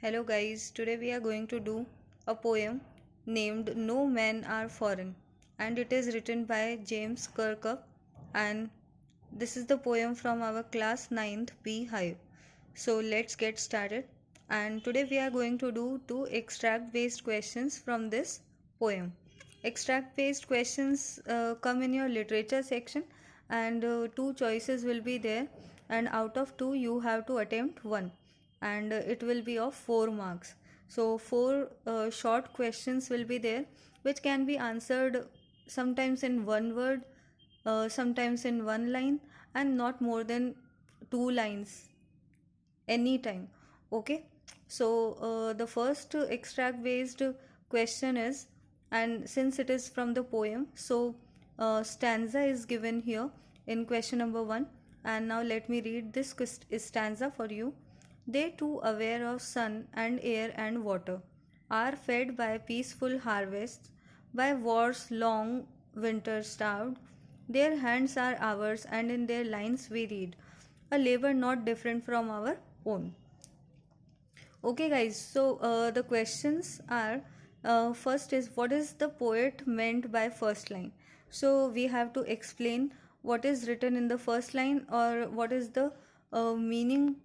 Hello guys, today we are going to do a poem named No Men Are Foreign, and it is written by James Kirkup, and this is the poem from our class 9th Beehive. So let's get started, and today we are going to do two extract based questions from this poem. Extract based questions come in your literature section, and two choices will be there, and out of two you have to attempt one, and it will be of 4 marks. So four short questions will be there, which can be answered sometimes in one word, sometimes in one line, and not more than 2 lines anytime. Okay, so the first extract based question is, and since it is from the poem, so stanza is given here in question number 1. And now let me read this stanza for you. They too aware of sun and air and water are fed by peaceful harvests, by war's long winter starved. Their hands are ours, and in their lines we read a labor not different from our own. Okay, guys, so the questions are, first is, what is the poet meant by first line? So we have to explain what is written in the first line, or what is the meaning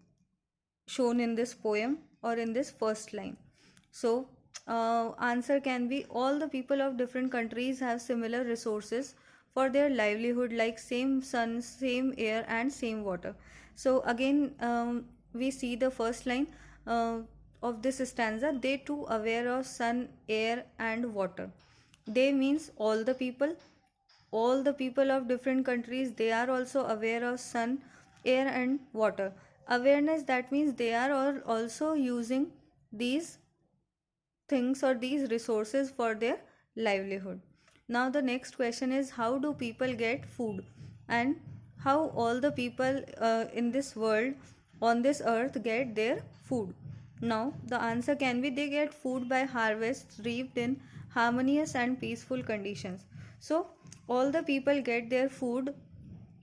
shown in this poem or in this first line. So answer can be, all the people of different countries have similar resources for their livelihood, like same sun, same air and same water. So again, we see the first line of this stanza. They too aware of sun, air and water. They means all the people of different countries, they are also aware of sun, air and water. Awareness, that means they are all also using these things or these resources for their livelihood. Now the next question is, how do people get food, and how all the people in this world, on this earth, get their food? Now the answer can be, they get food by harvests reaped in harmonious and peaceful conditions. So all the people get their food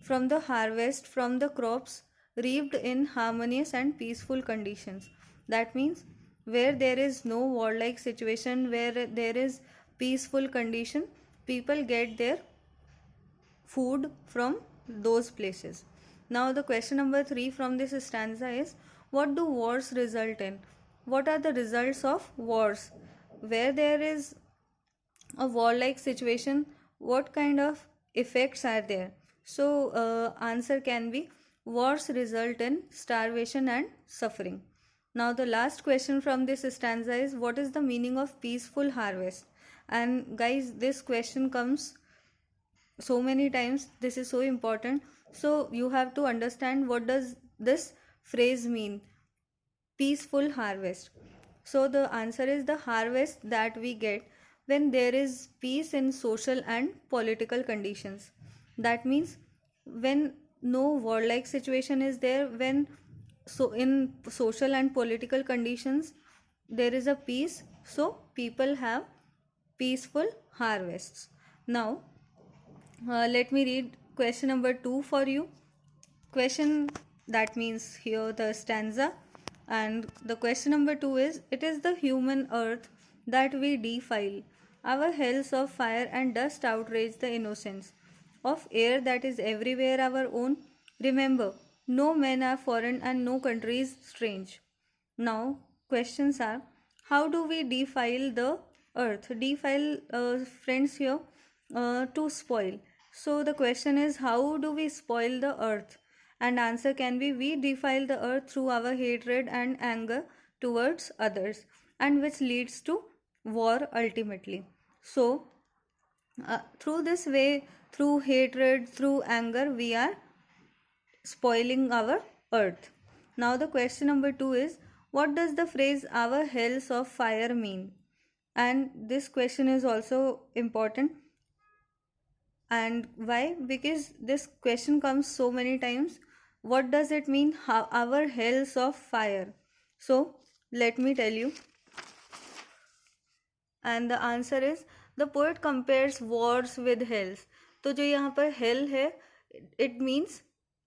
from the harvest, from the crops reaped in harmonious and peaceful conditions. That means where there is no warlike situation, where there is peaceful condition, people get their food from those places. Now the question number 3 from this stanza is, what do wars result in? What are the results of wars? Where there is a warlike situation, what kind of effects are there? So answer can be, wars result in starvation and suffering. Now the last question from this stanza is, what is the meaning of peaceful harvest? And guys, this question comes so many times, this is so important, so you have to understand what does this phrase mean, peaceful harvest. So the answer is, the harvest that we get when there is peace in social and political conditions. That means when no warlike situation is there, when so in social and political conditions there is a peace, so people have peaceful harvests. Now let me read question number 2 for you. Question, that means here the stanza, and the question number 2 is, it is the human earth that we defile. Our hells of fire and dust outrage the innocence of air that is everywhere our own. Remember, no men are foreign and no country is strange. Now questions are, how do we defile the earth? Defile, friends, here to spoil. So the question is, how do we spoil the earth? And answer can be, we defile the earth through our hatred and anger towards others, and which leads to war ultimately. So through this way, through hatred, through anger, we are spoiling our earth. Now the question number 2 is, what does the phrase our hells of fire mean? And this question is also important. And why? Because this question comes so many times. What does it mean, how our hells of fire? So let me tell you. And the answer is, the poet compares wars with hells. तो जो यहाँ पर hell है, it means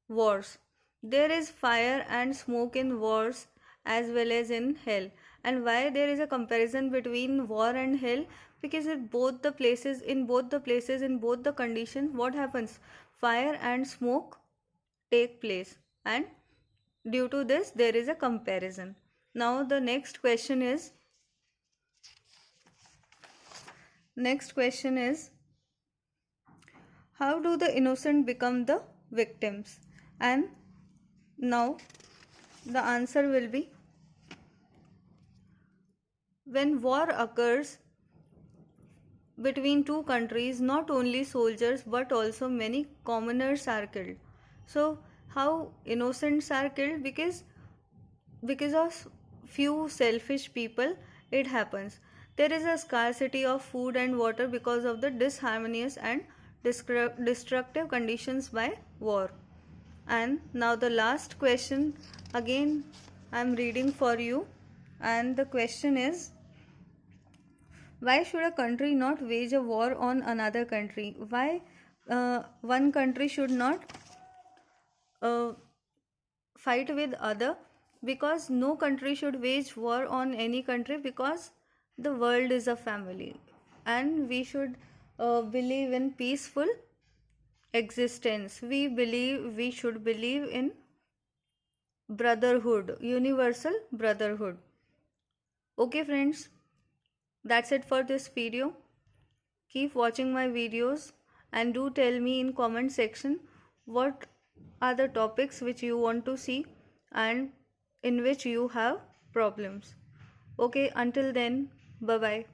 wars. There is fire and smoke in wars, as well as in hell. And why there is a comparison between war and hell? Because in both the places, in both the conditions, what happens? Fire and smoke take place, and due to this there is a comparison. Now the next question is, how do the innocent become the victims? And now the answer will be, when war occurs between two countries, not only soldiers but also many commoners are killed. So how innocents are killed? Because of few selfish people it happens. There is a scarcity of food and water because of the disharmonious and destructive conditions by war. And now the last question, again I am reading for you, and the question is, why should a country not wage a war on another country? Why one country should not uh, fight with other? Because no country should wage war on any country, because the world is a family, and we should believe in peaceful existence. We should believe in brotherhood, universal brotherhood. Okay friends, that's it for this video. Keep watching my videos and do tell me in comment section what are the topics which you want to see and in which you have problems. Okay, until then, bye bye.